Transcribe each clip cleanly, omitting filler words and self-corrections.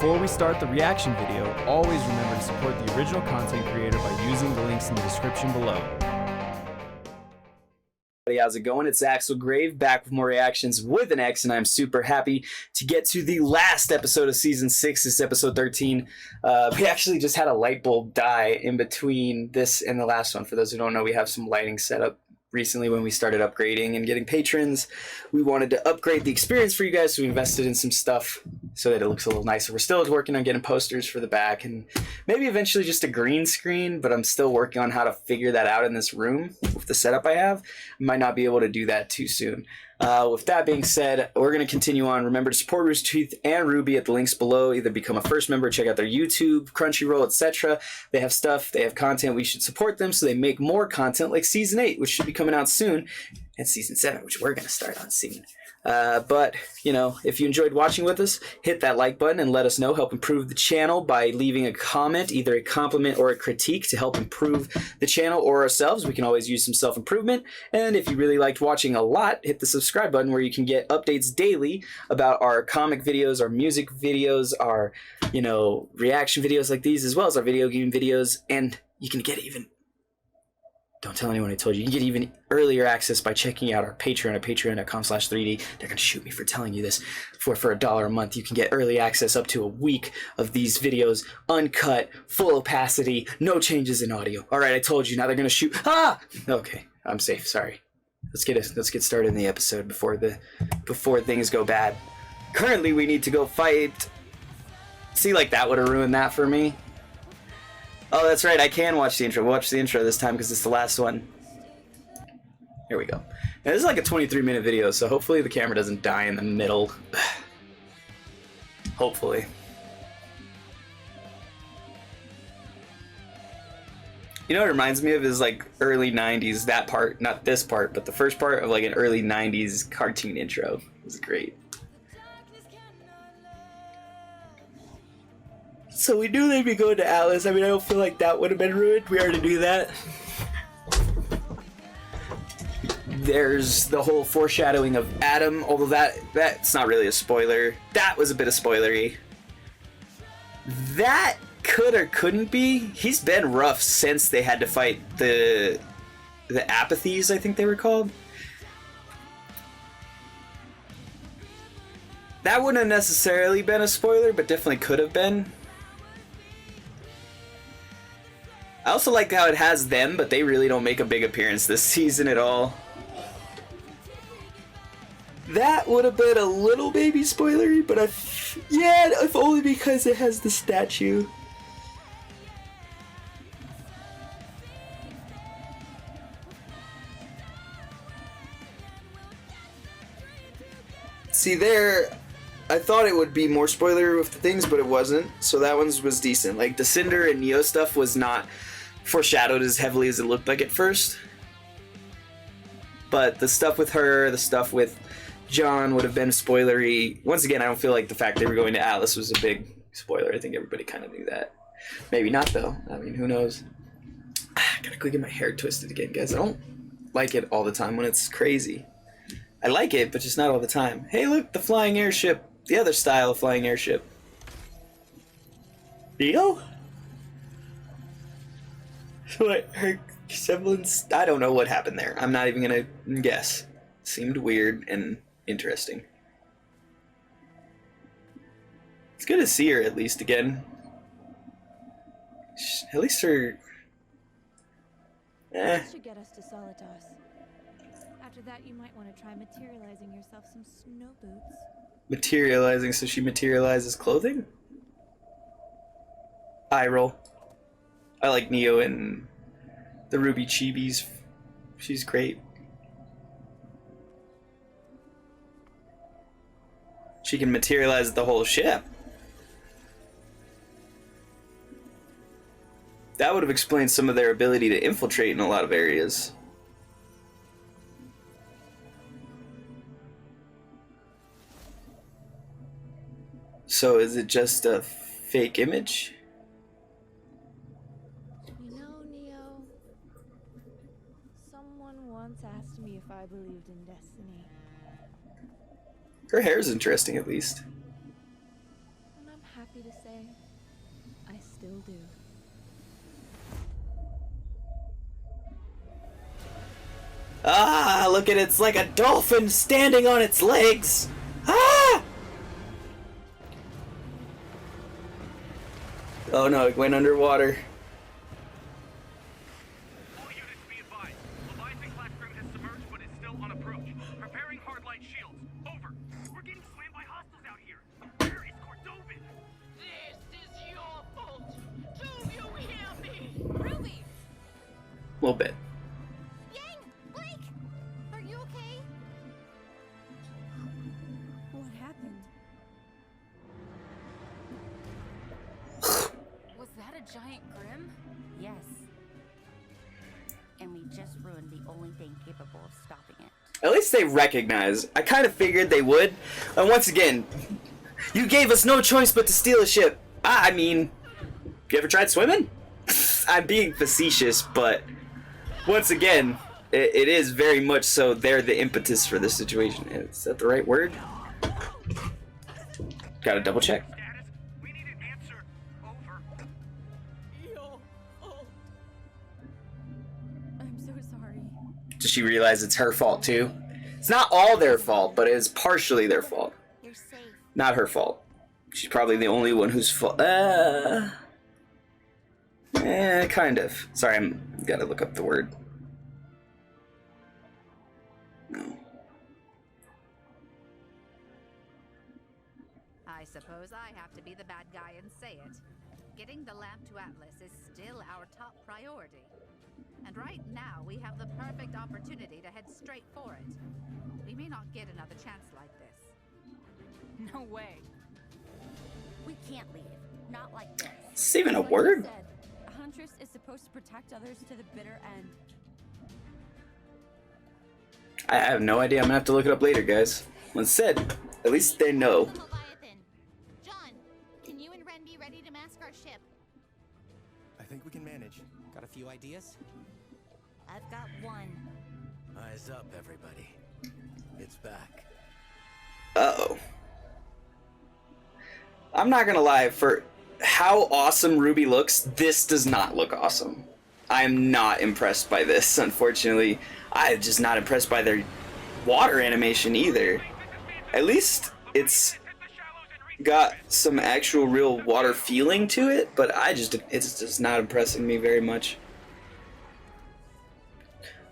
Before we start the reaction video, always remember to support the original content creator by using the links in the description below. Hey, how's it going? It's Axel Grimm back with more reactions with an X, and I'm super happy to get to the last episode of season 6. This is episode 13. We actually just had a light bulb die in between this and the last one. For those who don't know, we have some lighting set up recently when we started upgrading and getting patrons. We wanted to upgrade the experience for you guys, so we invested in some stuff so that it looks a little nicer. We're still working on getting posters for the back and maybe eventually just a green screen, but I'm still working on how to figure that out in this room with the setup I have. I might not be able to do that too soon. With that being said, we're going to continue on. Remember to support Rooster and RWBY at the links below. Either become a first member, check out their YouTube, Crunchyroll, etc. They have stuff, they have content. We should support them so they make more content like Season 8, which should be coming out soon, and Season 7, which we're going to start on soon. But, you know, if you enjoyed watching with us, hit that like button and let us know. Help improve the channel by leaving a comment, either a compliment or a critique to help improve the channel or ourselves. We can always use some self-improvement. And if you really liked watching a lot, hit the subscribe button where you can get updates daily about our comic videos, our music videos, our, you know, reaction videos like these, as well as our video game videos. And you can get even... Don't tell anyone I told you. You can get even earlier access by checking out our Patreon at patreon.com/3D. They're going to shoot me for telling you this. For $1 a month, you can get early access up to a week of these videos, uncut, full opacity, no changes in audio. All right, I told you. Now they're going to shoot. Ah! Okay, I'm safe. Sorry. Let's get started in the episode before things go bad. Currently, we need to go fight. See, like that would have ruined that for me. Oh, that's right, I can watch the intro. We'll watch the intro this time because it's the last one. Here we go. Now, this is like a 23-minute video, so hopefully the camera doesn't die in the middle. Hopefully. You know what it reminds me of is like early 90s, that part, not this part, but the first part of like an early 90s cartoon intro. It was great. So we knew they'd be going to Atlas. I mean, I don't feel like that would have been ruined. We already knew that. There's the whole foreshadowing of Adam, although that's not really a spoiler. That was a bit of spoilery. That could or couldn't be. He's been rough since they had to fight the apathies, I think they were called. That wouldn't have necessarily been a spoiler, but definitely could have been. I also like how it has them, but they really don't make a big appearance this season at all. That would have been a little baby spoilery, but yeah, if only because it has the statue. See there, I thought it would be more spoiler with the things, but it wasn't. So that one was decent. Like the Cinder and Neo stuff was not foreshadowed as heavily as it looked like at first. But the stuff with her, the stuff with John would have been spoilery. Once again, I don't feel like the fact they were going to Atlas was a big spoiler. I think everybody kind of knew that. Maybe not though. I mean, who knows? I gotta go get my hair twisted again, guys. I don't like it all the time when it's crazy. I like it, but just not all the time. Hey, look, the flying airship. The other style of flying airship. Neo? What, her semblance? I don't know what happened there. I'm not even gonna guess. Seemed weird and interesting. It's good to see her at least again. At least her... This should get us to Solitas. After that, you might want to try materializing yourself some snow boots. Materializing, so she materializes clothing? Eye roll. I like Neo and the RWBY chibis. She's great. She can materialize the whole ship. That would have explained some of their ability to infiltrate in a lot of areas. So is it just a fake image? You know, Neo, someone once asked me if I believed in destiny. Her hair is interesting, at least. And I'm happy to Ah, look at it. It's like a dolphin standing on its legs. Ah! Oh no, it went underwater. All units be advised. Leviathan-class Grimm has submerged but is still on approach. Preparing hardline shields. Over. We're getting slammed by hostiles out here. Where is Cordovin? This is your fault. Do you hear me? Ruby! A little bit. Yang! Blake! Are you okay? What happened? Was that a giant Grimm? Yes. And we just ruined the only thing capable of stopping it. At least they recognize. I kind of figured they would. And once again, you gave us no choice but to steal a ship. I mean, you ever tried swimming? I'm being facetious, but once again, it is very much so they're the impetus for this situation. Is that the right word? Gotta double check. Status? We need an answer. Over. I'm so sorry. Does she realize it's her fault too? It's not all their fault, but it is partially their fault. You're safe. Not her fault. She's probably the only one who's fault. Kind of. Sorry, I'm gotta look up the word. No. I suppose I have to be the bad guy and say it. Getting the lamp to Atlas is still our top priority. And right now, we have the perfect opportunity to head straight for it. We may not get another chance like this. No way. We can't leave. Not like this. Is this even a Like you word? said, a huntress is supposed to protect others to the bitter end. I have no idea. I'm gonna have to look it up later, guys. When said, at least they know. Leviathan. John, can you and Ren be ready to mask our ship? I think we can manage. Got a few ideas? I've got one. Eyes up, everybody. It's back. Uh-oh. I'm not gonna lie, for how awesome RWBY looks, this does not look awesome. I'm not impressed by this, unfortunately. I'm just not impressed by their water animation either. At least it's got some actual real water feeling to it, but it's just not impressing me very much.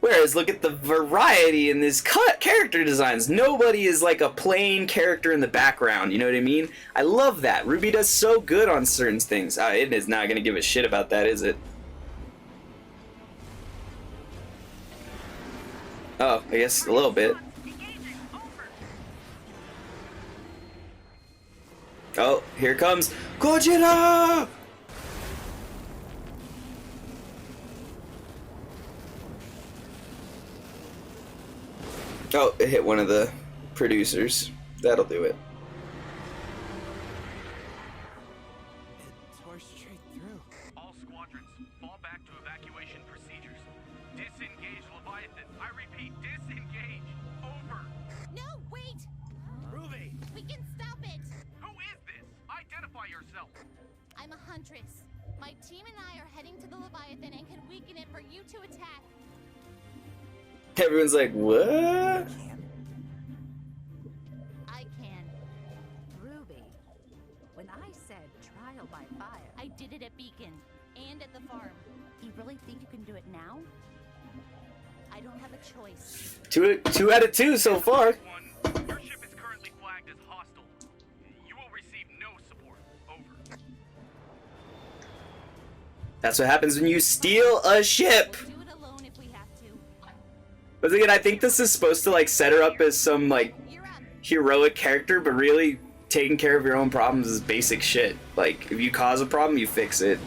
Whereas, look at the variety in these character designs. Nobody is like a plain character in the background, you know what I mean? I love that. RWBY does so good on certain things. It is not going to give a shit about that, is it? Oh, I guess a little bit. Oh, here comes Gojira! Oh, it hit one of the producers. That'll do it. It tore straight through. All squadrons, fall back to evacuation procedures. Disengage Leviathan. I repeat, disengage. Over. No, wait! RWBY! We can stop it! Who is this? Identify yourself. I'm a huntress. My team and I are heading to the Leviathan and can weaken it for you to attack. Everyone's like, what? I can. RWBY, when I said trial by fire, I did it at Beacon and at the farm. You really think you can do it now? I don't have a choice. Two out of two so far. One, your ship is currently flagged as hostile. You will receive no support. Over. That's what happens when you steal a ship. We'll do it alone if we have to. But again, I think this is supposed to like set her up as some like You're up. heroic character, but really taking care of your own problems is basic shit. Like, if you cause a problem, you fix it.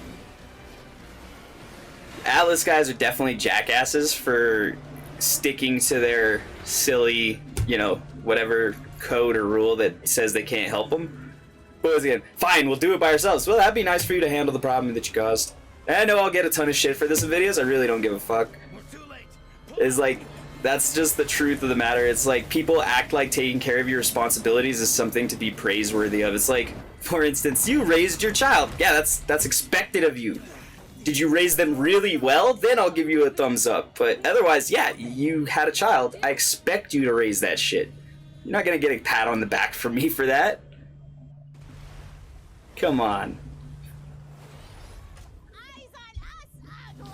Atlas guys are definitely jackasses for sticking to their silly, you know, whatever code or rule that says they can't help them. But once again, fine, we'll do it by ourselves. Well, that'd be nice for you to handle the problem that you caused. And I know I'll get a ton of shit for this in videos. I really don't give a fuck. We're too late. It's like, that's just the truth of the matter. It's like people act like taking care of your responsibilities is something to be praiseworthy of. It's like, for instance, you raised your child. Yeah, that's expected of you. Did you raise them really well? Then I'll give you a thumbs up. But otherwise, yeah, you had a child. I expect you to raise that shit. You're not gonna get a pat on the back from me for that. Come on. Eyes on us, ugly!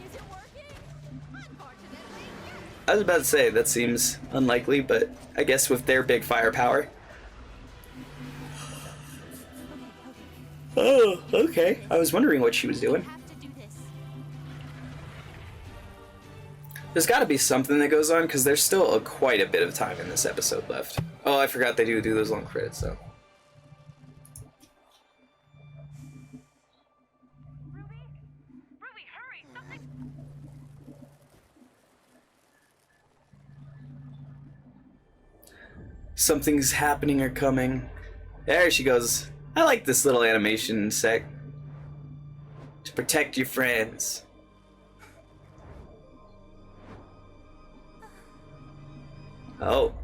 Is it working? Unfortunately, I was about to say, that seems unlikely, but I guess with their big firepower. Oh, okay. I was wondering what she was doing. Have to do this. There's got to be something that goes on, because there's still quite a bit of time in this episode left. Oh, I forgot they do those long credits, though. Ruby? Ruby, hurry! Something... Something's happening or coming. There she goes. I like this little animation sec. To protect your friends. Oh.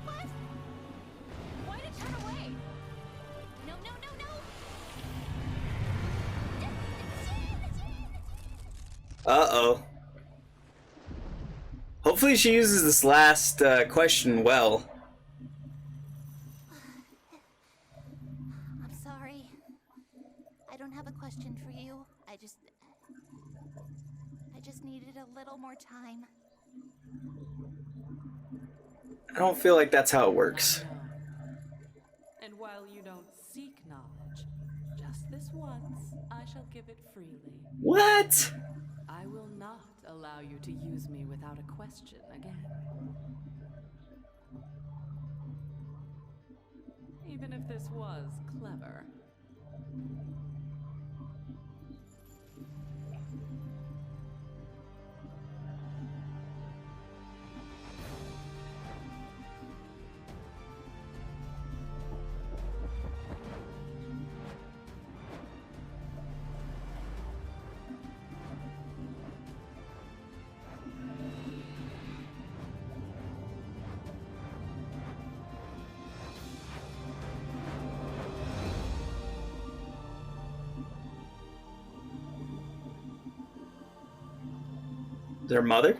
What? Why did it turn away? No, no, no, no! Uh-oh. Hopefully she uses this last question well. I'm sorry. I don't have a question for you. I just needed a little more time. I don't feel like that's how it works. And while you don't seek knowledge, just this once, I shall give it freely. What? I will not allow you to use me without a question again. Even if this was clever. Their mother?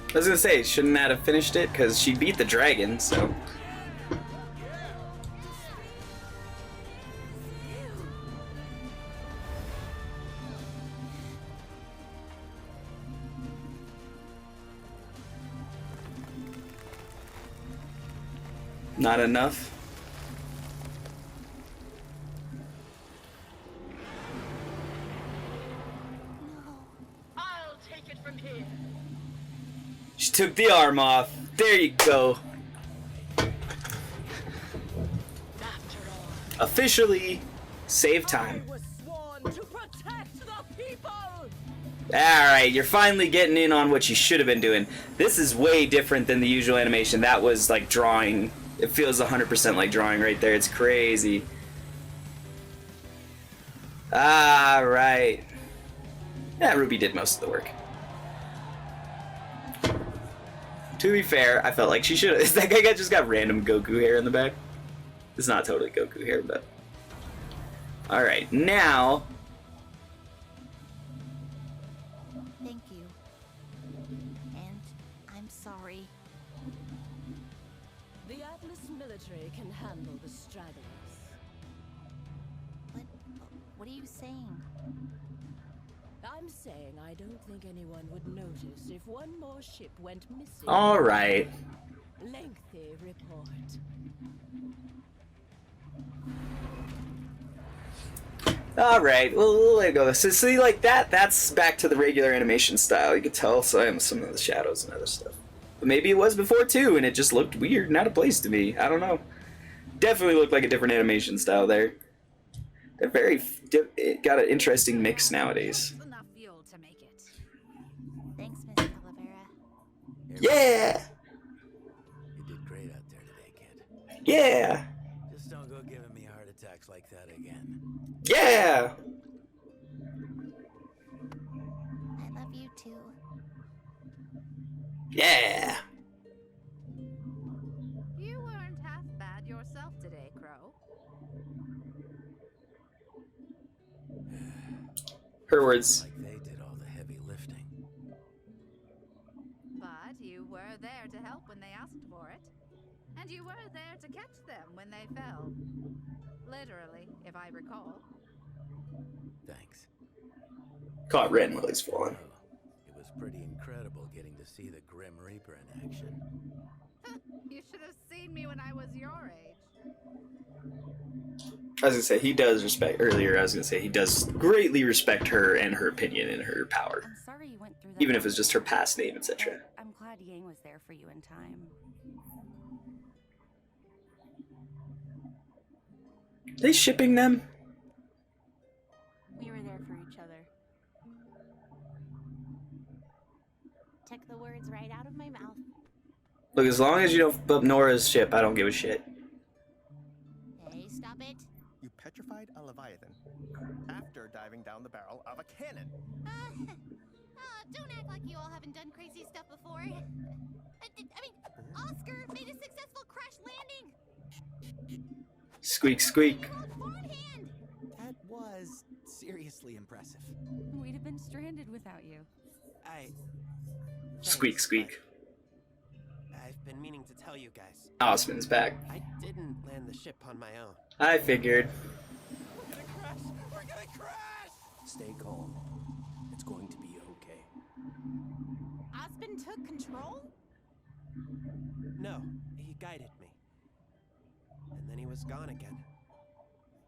I was gonna say, shouldn't that have finished it? Because she beat the dragon, so. Not enough. I'll take it from here. She took the arm off. There you go. After all, Officially, save time. was sworn to protect the people. Alright, you're finally getting in on what you should have been doing. This is way different than the usual animation. That was like drawing. It feels 100% like drawing right there. It's crazy. Alright. Yeah, RWBY did most of the work. To be fair, I felt like she should have. That guy just got random Goku hair in the back. It's not totally Goku hair, but. Alright, now. Thank you. And I'm sorry. The Atlas military can handle the stragglers. What are you saying? I'm saying I don't think anyone would notice if one more ship went missing. Alright. Lengthy report. Alright, we'll let it go. So see, like that's back to the regular animation style. You could tell some of the shadows and other stuff. But maybe it was before too, and it just looked weird and out of place to me. I don't know. Definitely looked like a different animation style there. They're it got an interesting mix nowadays. enough fuel to make it. Thanks, Miss Calavera. Yeah! You did great out there today, kid. Yeah! Just don't go looks like that again. Yeah! I love you too. Yeah! You weren't half bad yourself today, Crow. Her words. Like they did all the heavy lifting. But you were there to help when they asked for it. And you were there to catch them when they fell. Literally, if I recall. Thanks. Caught Ren while he's falling. It was pretty incredible getting to see the Grim Reaper in action. You should have seen me when I was your age. I was gonna say, he does respect, earlier I was gonna say, he does greatly respect her and her opinion and her power. I'm sorry you went through that. Even if it's just her past name, etc. I'm glad Yang was there for you in time. Are they shipping them? We were there for each other. Took the words right out of my mouth. Look, as long as you don't flip Nora's ship, I don't give a shit. Hey, stop it. You petrified a Leviathan after diving down the barrel of a cannon. Don't act like you all haven't done crazy stuff before. I mean, Oscar made a successful crash landing. Squeak, squeak. That was seriously impressive. We'd have been stranded without you. Squeak, squeak. I've been meaning to tell you guys. Osmond's back. I didn't land the ship on my own. I figured. We're gonna crash! We're gonna crash! Stay calm. It's going to be okay. Osmond took control? No, he guided me. And then he was gone again.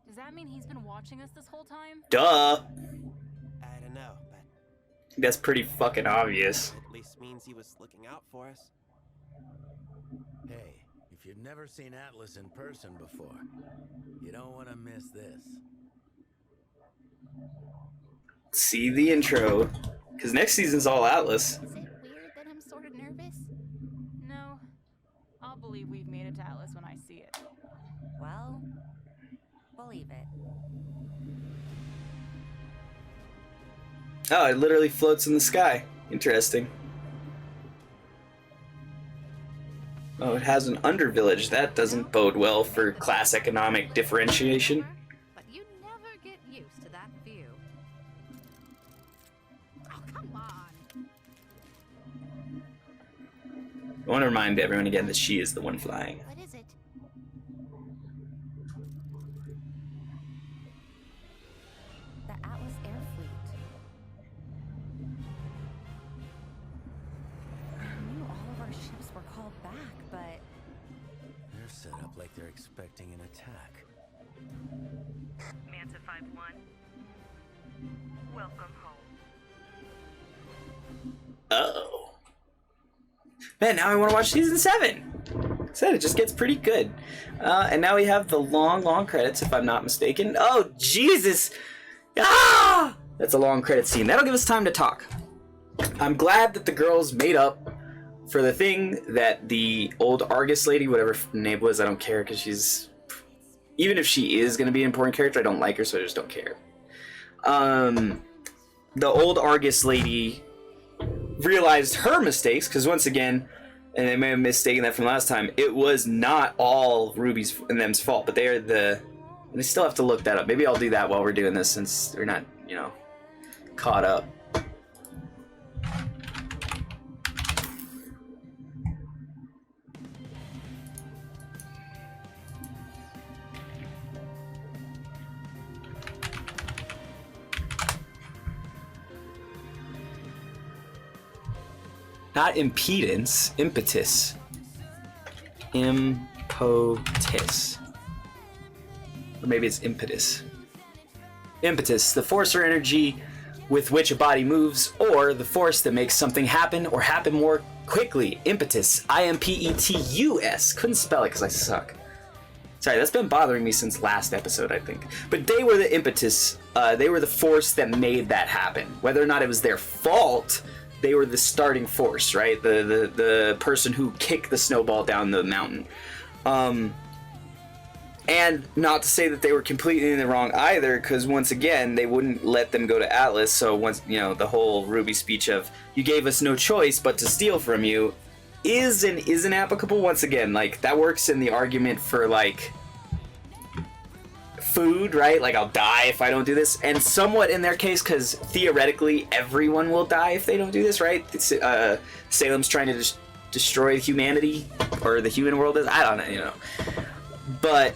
Does that mean he's been watching us this whole time? Duh! I don't know, but That's pretty fucking obvious. at least means he was looking out for us. Hey, if you've never seen Atlas in person before, you don't want to miss this. See the intro. Because next season's all Atlas. Is it weird that I'm sort of nervous? No. I'll believe we've made it to Atlas when I see it. Well, believe it. Oh, it literally floats in the sky. Interesting. Oh, it has an undervillage. That doesn't bode well for class economic differentiation. But you never get used to that view. Oh, come on. I want to remind everyone again that she is the one flying. What is it? The Atlas Air Fleet. I knew all of our ships were called back, but They're set up like they're expecting an attack. Manta 5-1. Welcome home. Oh. Man, now I want to watch season 7. Said it just gets pretty good. And now we have the long credits, if I'm not mistaken. Oh, Jesus! Ah! That's a long credit scene. That'll give us time to talk. I'm glad that the girls made up for the thing that the old Argus lady, whatever her name was, I don't care, because she's... Even if she is going to be an important character, I don't like her, so I just don't care. The old Argus lady realized her mistakes, because once again, and they may have mistaken that from last time, it was not all Ruby's and them's fault, but they are the... And I still have to look that up. Maybe I'll do that while we're doing this, since they're not, you know, caught up. Not impedance, impetus. Impotus. Or maybe it's impetus. Impetus, the force or energy with which a body moves, or the force that makes something happen or happen more quickly. Impetus. I-M-P-E-T-U-S. Couldn't spell it because I suck. Sorry, that's been bothering me since last episode, I think. But they were the impetus. They were the force that made that happen. Whether or not it was their fault, they were the starting force, right? The person who kicked the snowball down the mountain. And not to say that they were completely in the wrong either, because once again, they wouldn't let them go to Atlas. So once, you know, the whole RWBY speech of "you gave us no choice but to steal from you" is and isn't applicable. Once again, like, that works in the argument for like food, right? Like, I'll die if I don't do this, and somewhat in their case, because theoretically everyone will die if they don't do this, right? Salem's trying to destroy humanity, or the human world is. I don't know, you know, but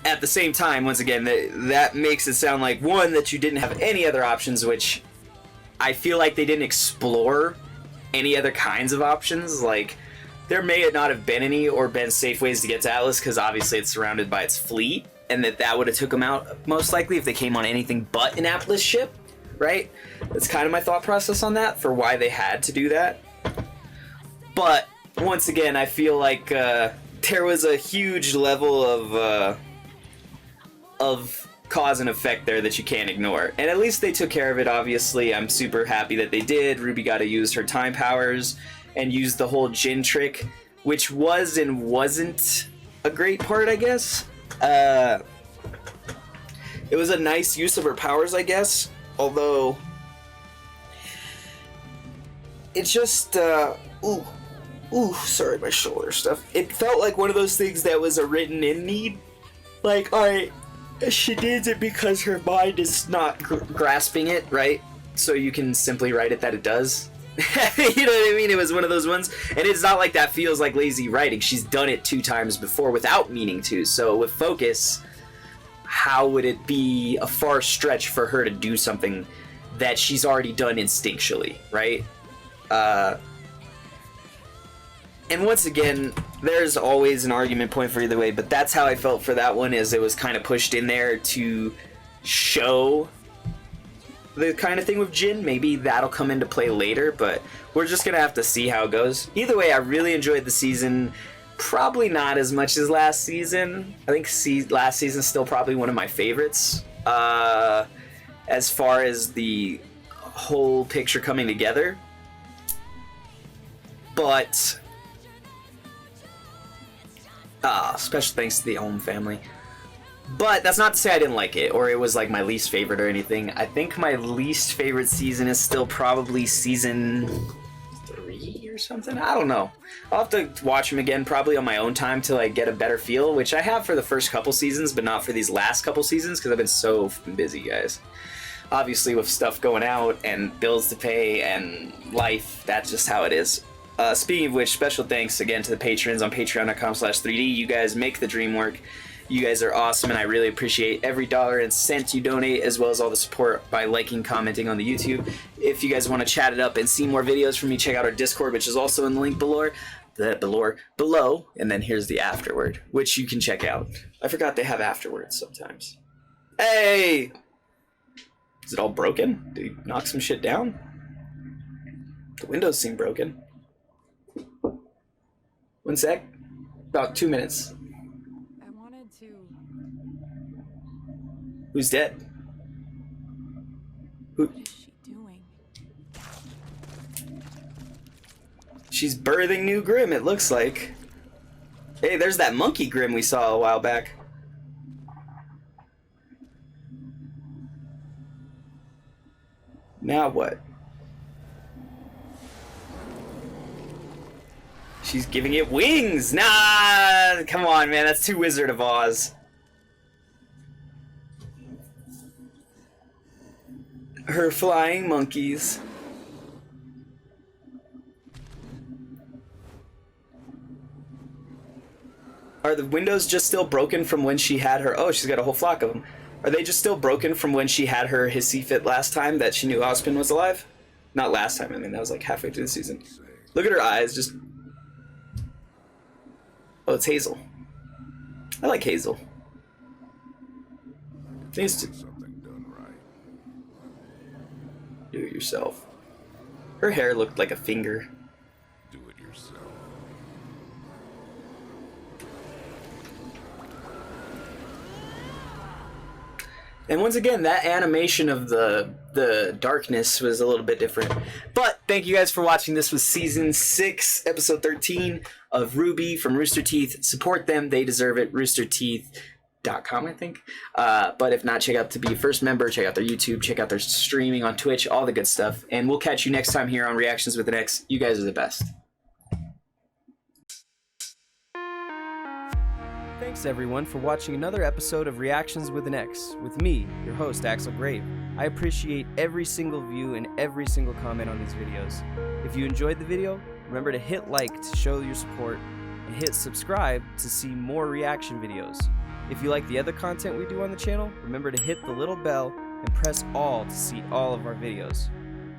at the same time, once again, that makes it sound like, one, that you didn't have any other options, which I feel like they didn't explore any other kinds of options. Like, there may not have been any, or been safe ways to get to Atlas, because obviously it's surrounded by its fleet, and that would have took them out most likely if they came on anything but an Atlas ship, right? That's kind of my thought process on that, for why they had to do that. But once again, I feel like there was a huge level of cause and effect there that you can't ignore. And at least they took care of it, obviously. I'm super happy that they did. RWBY got to use her time powers and use the whole Jin trick, which was and wasn't a great part, I guess. It was a nice use of her powers, I guess. Although, it just, ooh, sorry, my shoulder stuff. It felt like one of those things that was a written in need. Like, alright, she needs it because her mind is not grasping it, right? So you can simply write it that it does. You know what I mean? It was one of those ones. And it's not like that feels like lazy writing. She's done it 2 times before without meaning to. So with focus, how would it be a far stretch for her to do something that she's already done instinctually, right? And once again, there's always an argument point for either way, but that's how I felt for that one, is it was kind of pushed in there to show the kind of thing with Jin. Maybe that'll come into play later, but we're just gonna have to see how it goes. Either way, I really enjoyed the season. Probably not as much as last season. I think last season's still probably one of my favorites, as far as the whole picture coming together. But special thanks to the Ohm family. But that's not to say I didn't like it, or it was like my least favorite or anything. I think my least favorite season is still probably season 3 or something. I don't know. I'll have to watch them again probably on my own time till I get a better feel, which I have for the first couple seasons, but not for these last couple seasons because I've been so busy, guys. Obviously, with stuff going out and bills to pay and life, that's just how it is. Speaking of which, special thanks again to the patrons on patreon.com/3D. You guys make the dream work. You guys are awesome, and I really appreciate every dollar and cent you donate, as well as all the support by liking, commenting on the YouTube. If you guys want to chat it up and see more videos from me, check out our Discord, which is also in the link below. And then here's the afterword, which you can check out. I forgot they have afterwards sometimes. Hey! Is it all broken? Did he knock some shit down? The windows seem broken. 1 sec. About 2 minutes. I wanted to... Who's dead? Who? What is she doing? She's birthing new Grimm, it looks like. Hey, there's that monkey Grimm we saw a while back. Now what? She's giving it wings! Nah! Come on, man, that's too Wizard of Oz. Her flying monkeys. Are the windows just still broken from when she had her... Oh, she's got a whole flock of them. Are they just still broken from when she had her hissy fit last time that she knew Ozpin was alive? Not last time, I mean, that was like halfway through the season. Look at her eyes, just... Oh, it's Hazel. I like Hazel. Needs to do it yourself. Her hair looked like a finger. Do it yourself. And once again, that animation of the darkness was a little bit different. But thank you guys for watching. This was season 6, episode 13 of RWBY from Rooster Teeth. Support them; they deserve it. RoosterTeeth.com, I think. But if not, check out to be a first member. Check out their YouTube. Check out their streaming on Twitch. All the good stuff. And we'll catch you next time here on Reactions with an X. You guys are the best. Thanks everyone for watching another episode of Reactions with an X with me, your host Axel Grimm. I appreciate every single view and every single comment on these videos. If you enjoyed the video, remember to hit like to show your support and hit subscribe to see more reaction videos. If you like the other content we do on the channel, remember to hit the little bell and press all to see all of our videos.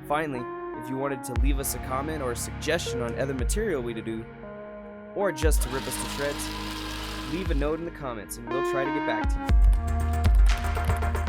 Finally, if you wanted to leave us a comment or a suggestion on other material we to do, or just to rip us to shreds, leave a note in the comments and we'll try to get back to you.